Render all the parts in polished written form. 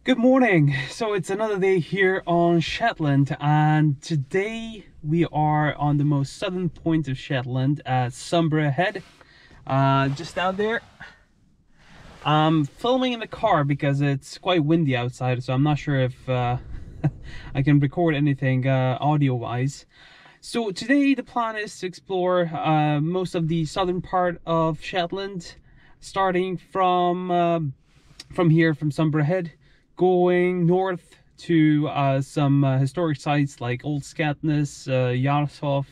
Good morning. So it's another day here on Shetland, and today we are on the most southern point of Shetland at Sumburgh Head, just out there. I'm filming in the car because it's quite windy outside, so I'm not sure if I can record anything audio wise. So today the plan is to explore most of the southern part of Shetland, starting from here, from Sumburgh Head, going north to some historic sites like Old Scatness, Jarlshoff,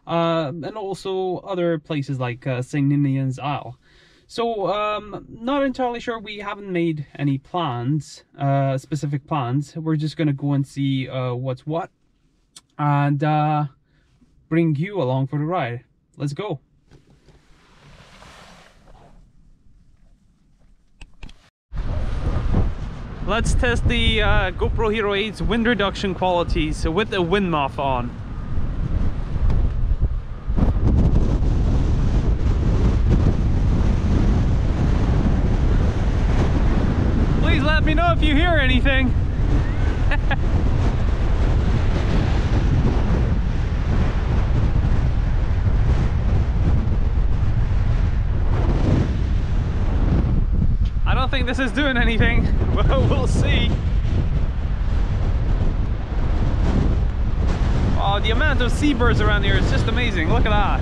and also other places like St. Ninian's Isle. So not entirely sure, we haven't made any plans, specific plans. We're just gonna go and see what's what, and bring you along for the ride. Let's go. Let's test the GoPro Hero 8's wind reduction qualities with the wind muff on. Please let me know if you hear anything. I don't think this is doing anything, but we'll see. Oh, the amount of seabirds around here is just amazing. Look at that.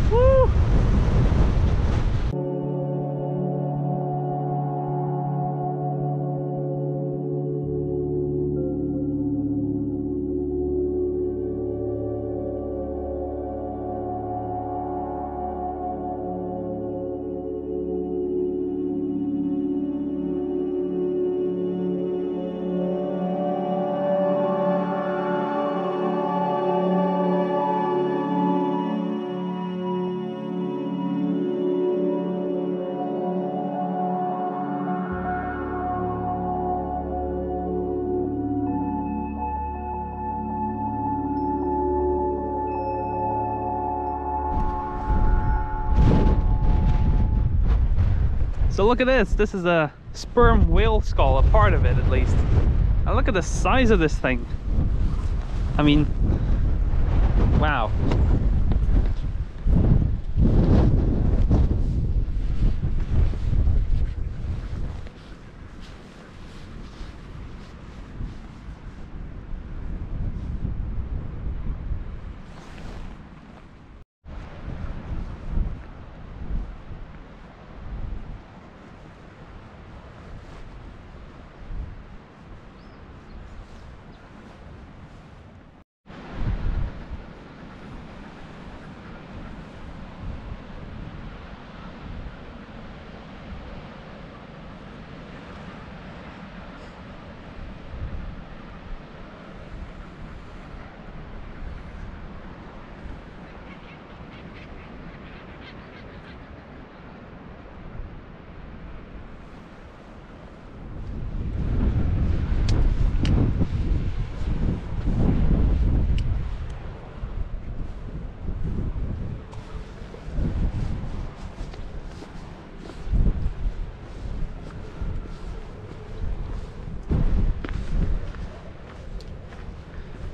Woo! So look at this. This is a sperm whale skull, a part of it at least. And look at the size of this thing. I mean, wow.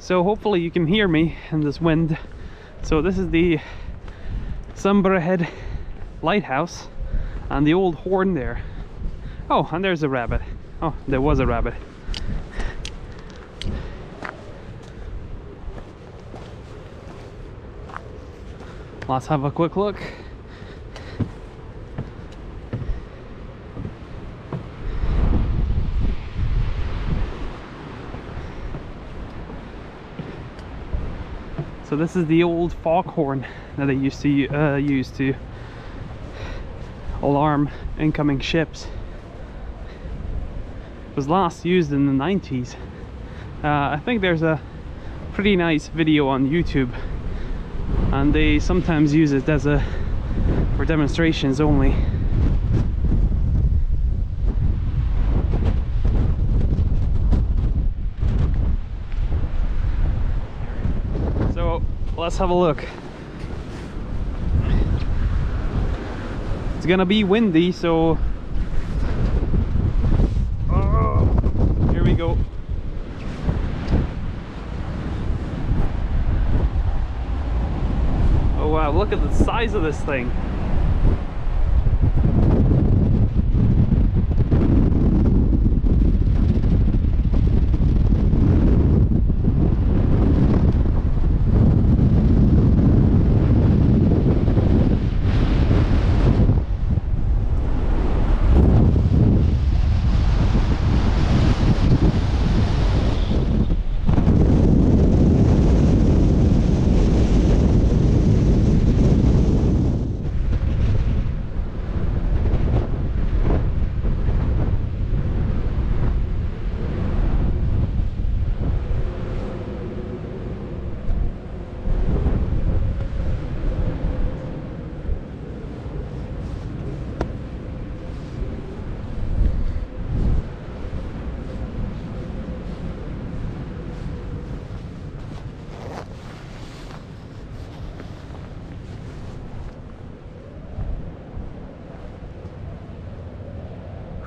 So hopefully you can hear me in this wind. So this is the Sumburgh Head lighthouse and the old horn there. Oh, and there's a rabbit. Oh, there was a rabbit. Let's have a quick look. So this is the old foghorn that they used to use to alarm incoming ships. It was last used in the 90s. I think there's a pretty nice video on YouTube, and they sometimes use it as for demonstrations only. let's have a look. It's gonna be windy, so here we go. Oh wow, look at the size of this thing.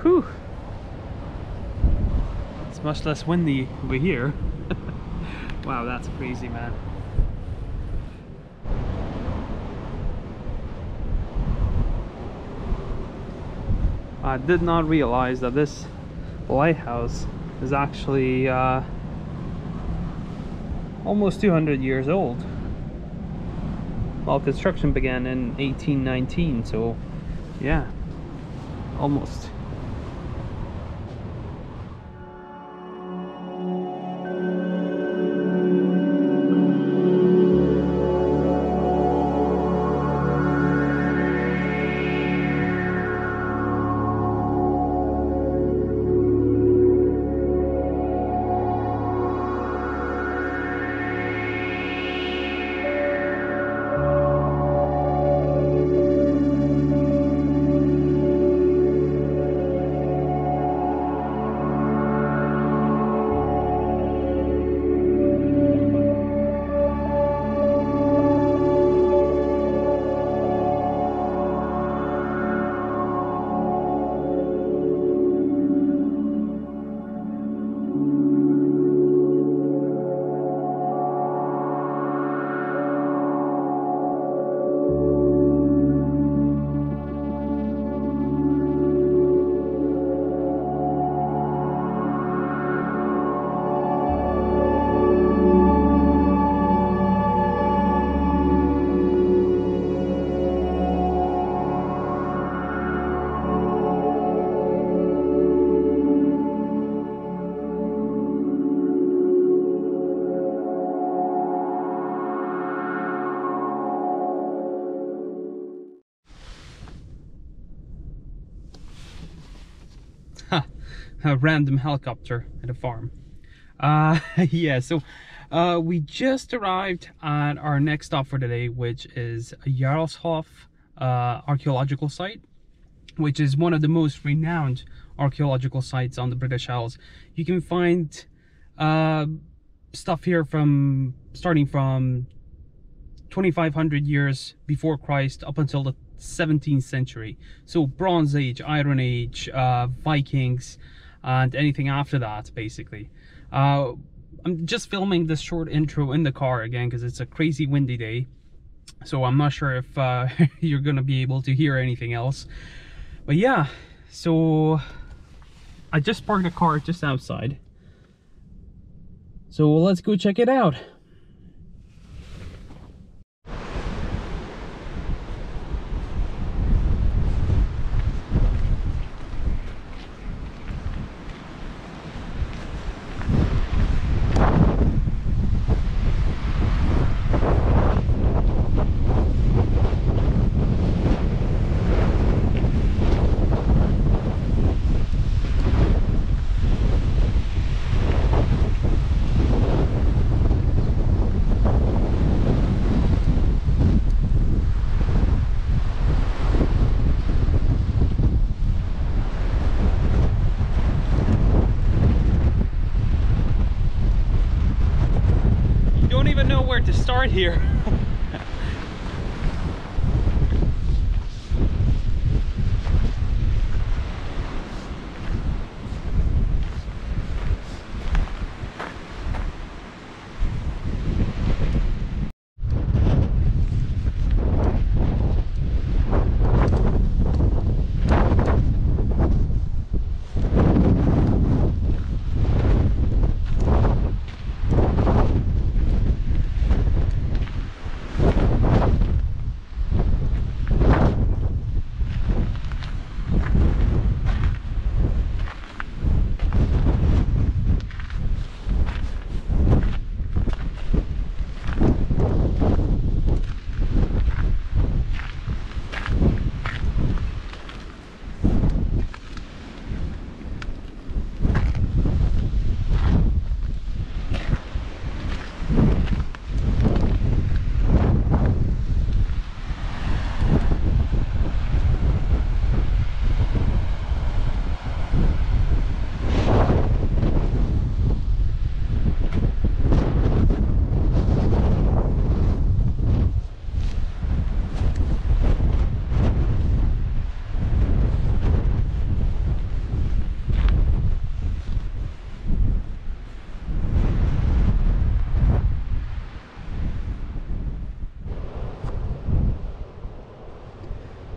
Whew. It's much less windy over here. Wow, that's crazy, man. I did not realize that this lighthouse is actually almost 200 years old. Well, construction began in 1819, so yeah, almost. A random helicopter at a farm. Yeah, so we just arrived at our next stop for today, which is Jarlshoff archaeological site, which is one of the most renowned archaeological sites on the British Isles. You can find stuff here from starting from 2500 years before Christ up until the 17th century. So Bronze Age, Iron Age, Vikings, and anything after that, basically. I'm just filming this short intro in the car again because it's a crazy windy day, so I'm not sure if you're gonna be able to hear anything else. But yeah, so I just parked the car just outside, so let's go check it out. start here.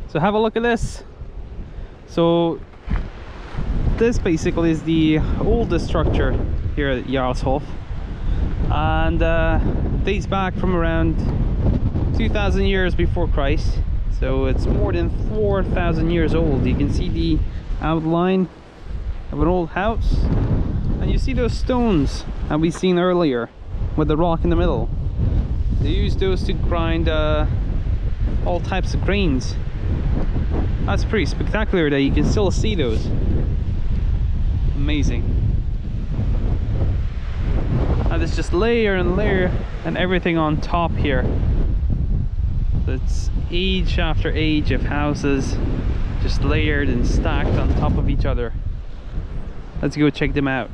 So have a look at this. So this basically is the oldest structure here at Jarlshoff, and dates back from around 2000 years before Christ. So it's more than 4,000 years old. You can see the outline of an old house, and you see those stones that we seen earlier with the rock in the middle. They used those to grind all types of grains. That's pretty spectacular that you can still see those. Amazing. And there's just layer and layer and everything on top here. It's age after age of houses just layered and stacked on top of each other. Let's go check them out.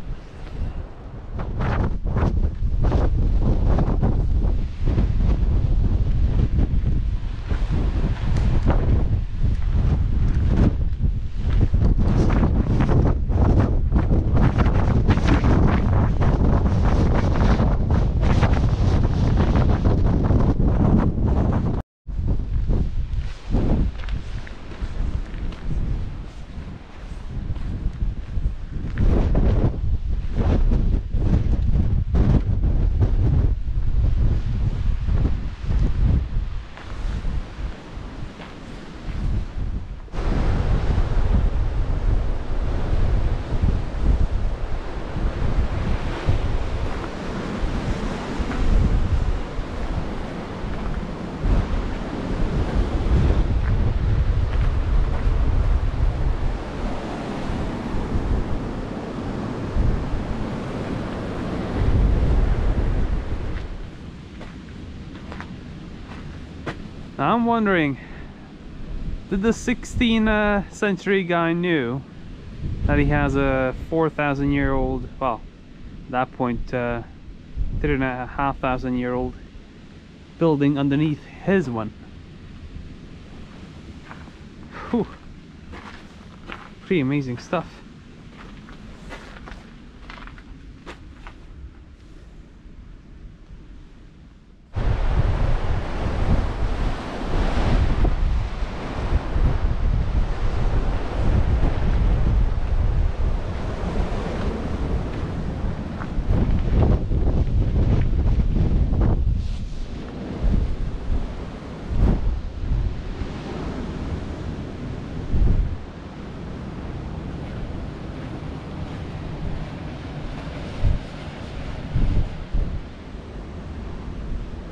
I'm wondering, did the 16th century guy knew that he has a 4,000-year-old, well, at that point 3,500-year-old building underneath his one? Whew. Pretty amazing stuff.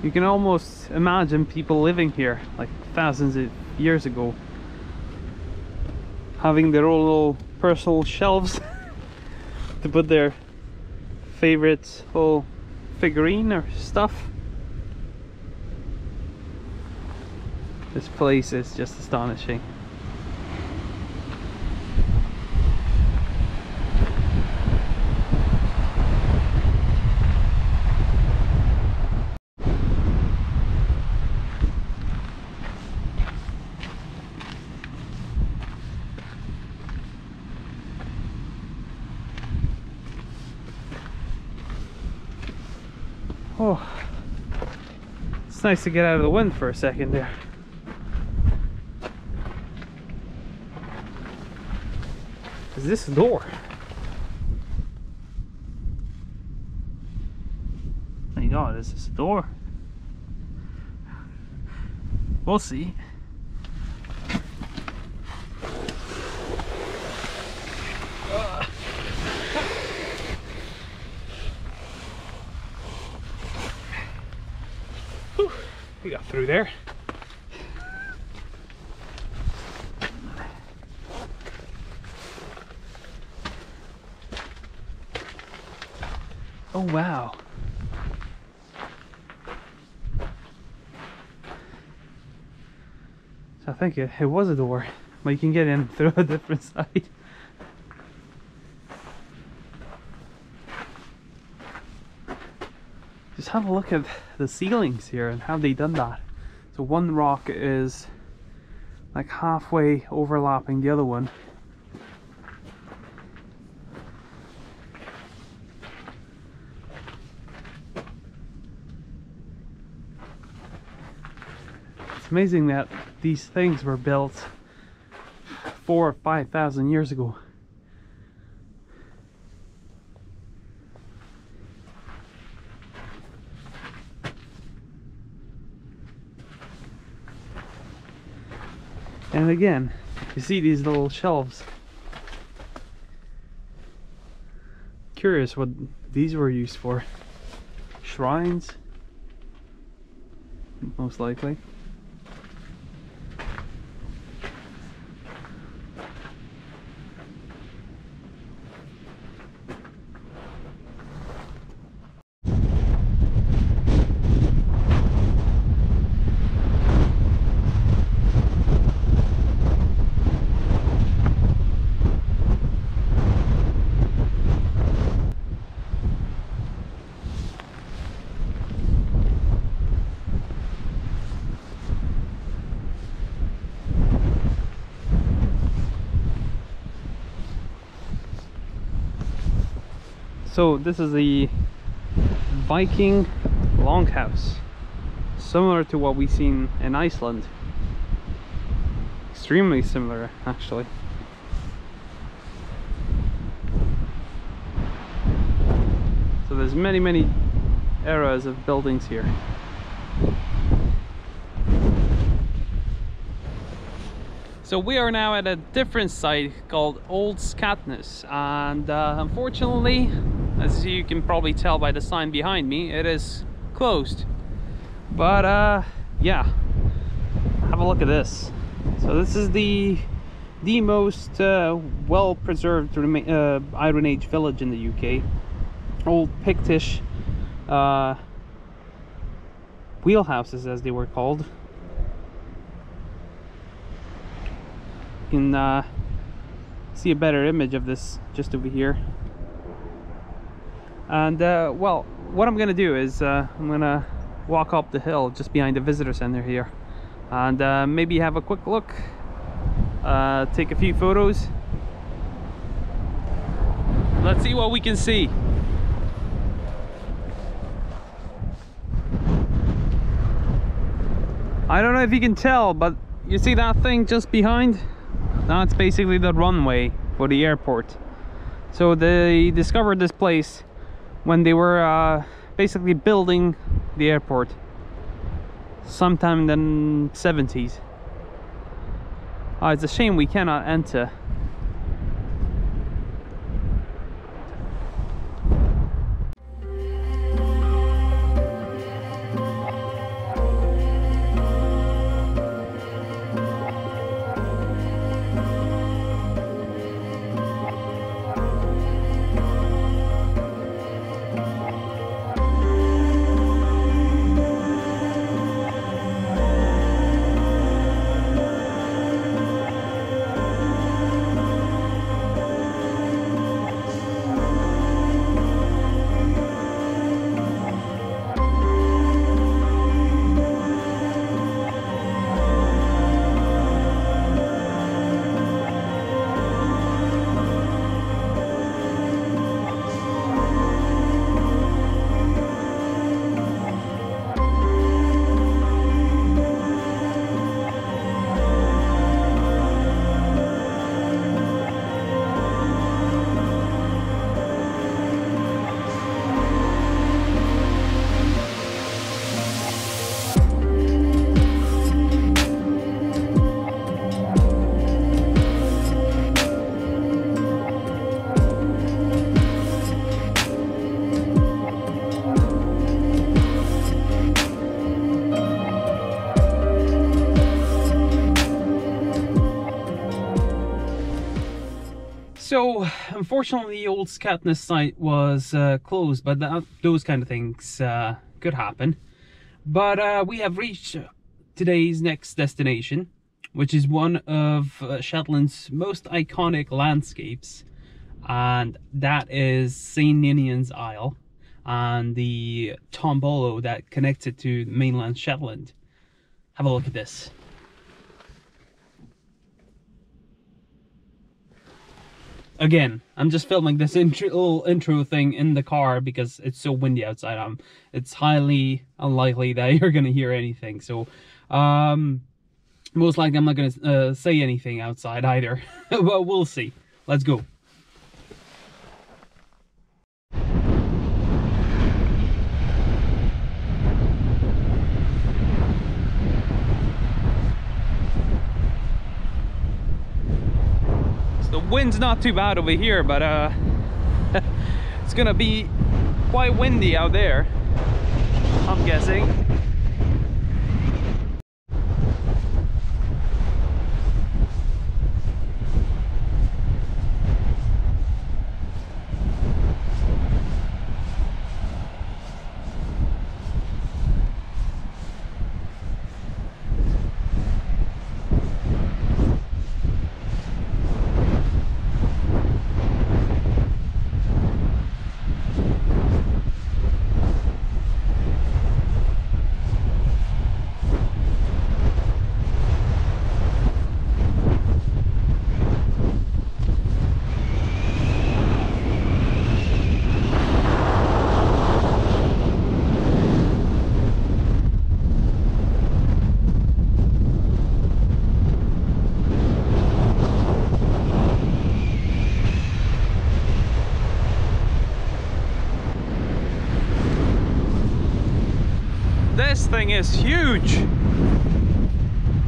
You can almost imagine people living here like thousands of years ago, having their own little personal shelves to put their favorite little figurine or stuff. This place is just astonishing. Oh, it's nice to get out of the wind for a second there. Is this a door? My God, is this a door? We'll see. Whew, we got through there. Oh wow. So I think it was a door, but you can get in through a different side. Just have a look at the ceilings here and how they done that. So one rock is like halfway overlapping the other one. It's amazing that these things were built 4,000 or 5,000 years ago. And again, you see these little shelves. Curious what these were used for. Shrines? Most likely. So this is the Viking longhouse, similar to what we've seen in Iceland. Extremely similar, actually. So there's many eras of buildings here. So we are now at a different site called Old Scatness, and unfortunately, as you can probably tell by the sign behind me, it is closed. But yeah, have a look at this. So this is the most well preserved Iron Age village in the UK. Old Pictish wheelhouses, as they were called. You can see a better image of this just over here. And well, what I'm gonna do is I'm gonna walk up the hill just behind the visitor center here, and maybe have a quick look, take a few photos. Let's see what we can see. I don't know if you can tell, but you see that thing just behind? That's basically the runway for the airport. So they discovered this place when they were basically building the airport sometime in the 70s. It's a shame we cannot enter. So unfortunately the Old Scatness site was closed, but those kind of things could happen. But we have reached today's next destination, which is one of Shetland's most iconic landscapes, and that is St. Ninian's Isle and the Tombolo that connects it to mainland Shetland. Have a look at this. Again, I'm just filming this little intro thing in the car because it's so windy outside. It's highly unlikely that you're gonna hear anything. So, most likely I'm not gonna say anything outside either. But we'll see. Let's go. The wind's not too bad over here, but it's gonna be quite windy out there, I'm guessing. This thing is huge.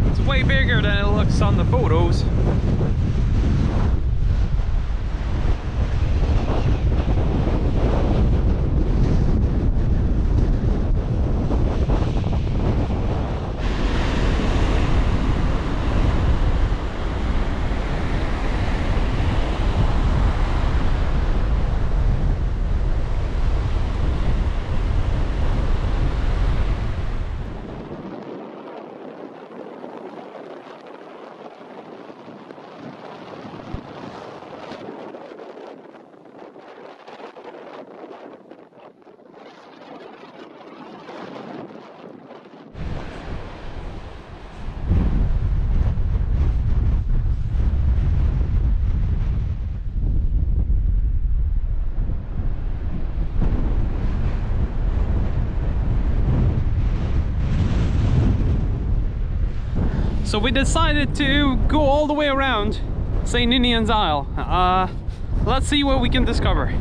It's way bigger than it looks on the photos. So we decided to go all the way around St. Ninian's Isle. Let's see what we can discover.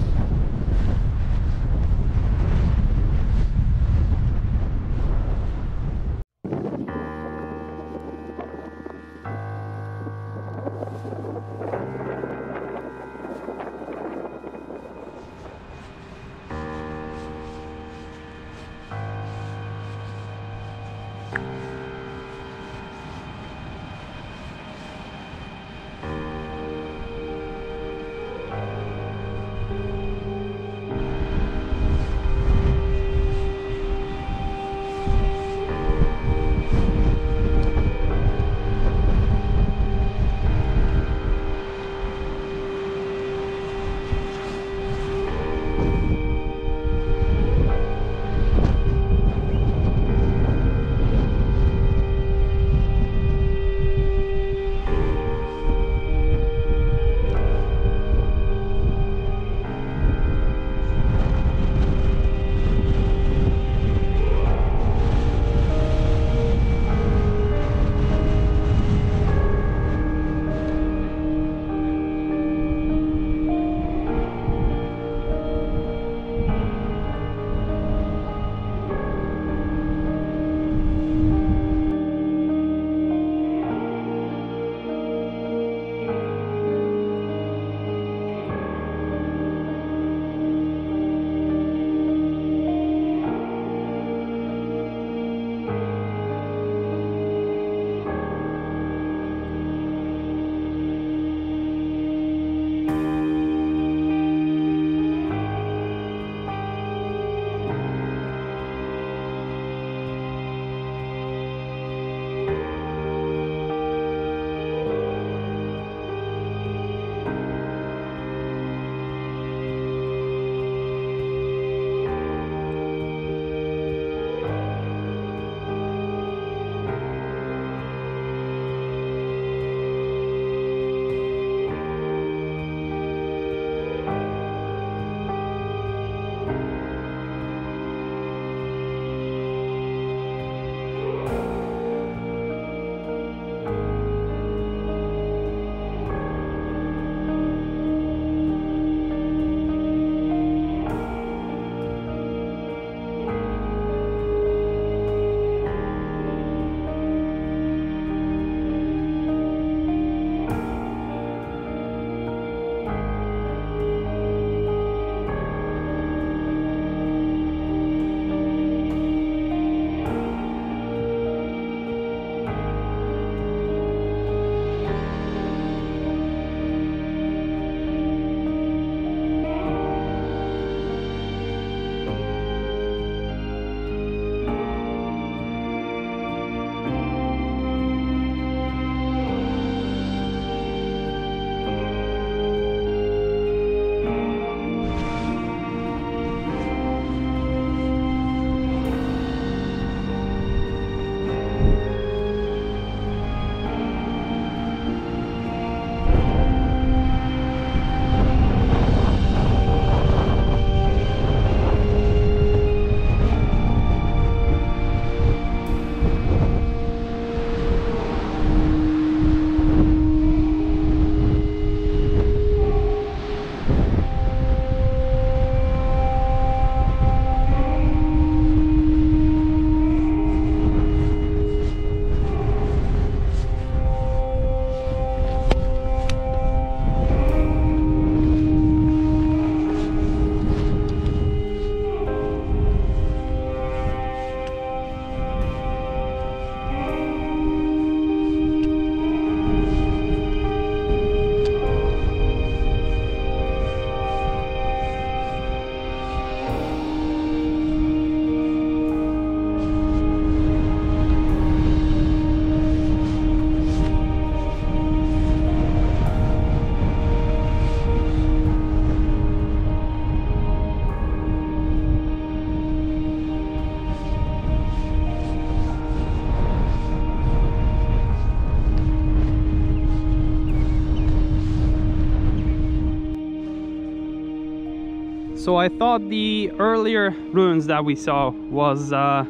So I thought the earlier ruins that we saw was the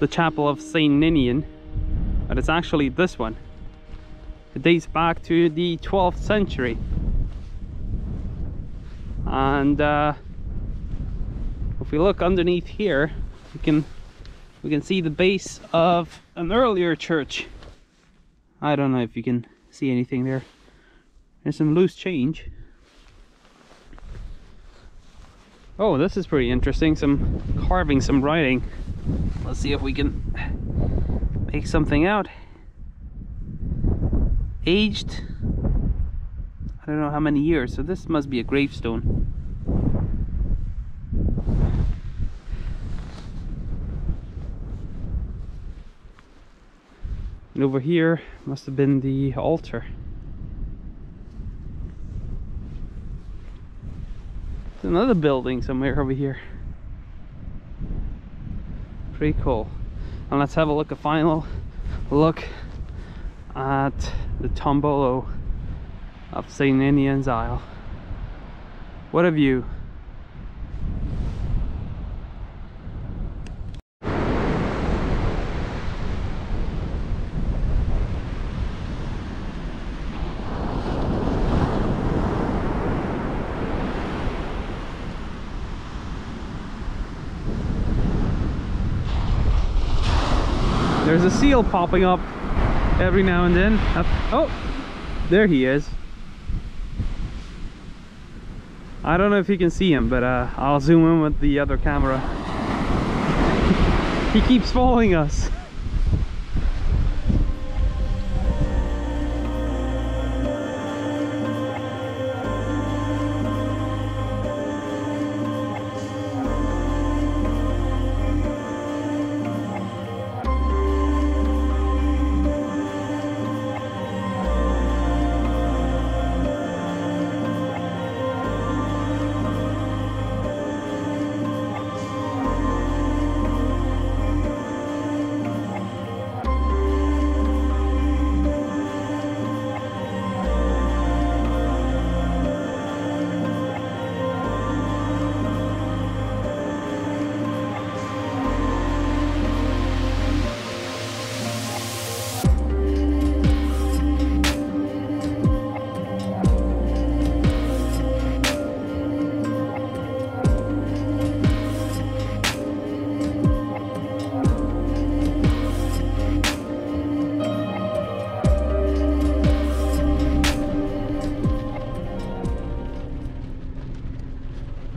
chapel of Saint Ninian, but it's actually this one. It dates back to the 12th century, and if we look underneath here, we can see the base of an earlier church. I don't know if you can see anything there. There's some loose change. Oh, this is pretty interesting. Some carving, some writing. Let's see if we can make something out. Aged, I don't know how many years, so this must be a gravestone. And over here must have been the altar. There's another building somewhere over here. Pretty cool. And let's have a final look at the Tombolo of St. Ninian's Isle. What a view. There's a seal popping up every now and then. Oh, there he is. I don't know if you can see him, but I'll zoom in with the other camera. He keeps following us.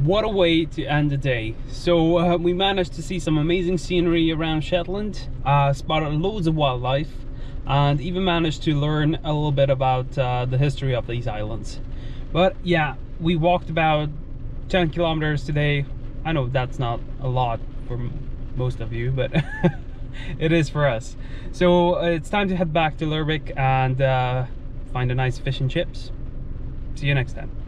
What a way to end the day. So we managed to see some amazing scenery around Shetland, spotted loads of wildlife, and even managed to learn a little bit about the history of these islands. But yeah, we walked about 10 kilometers today. I know that's not a lot for most of you, but it is for us. So it's time to head back to Lerwick and find a nice fish and chips. See you next time.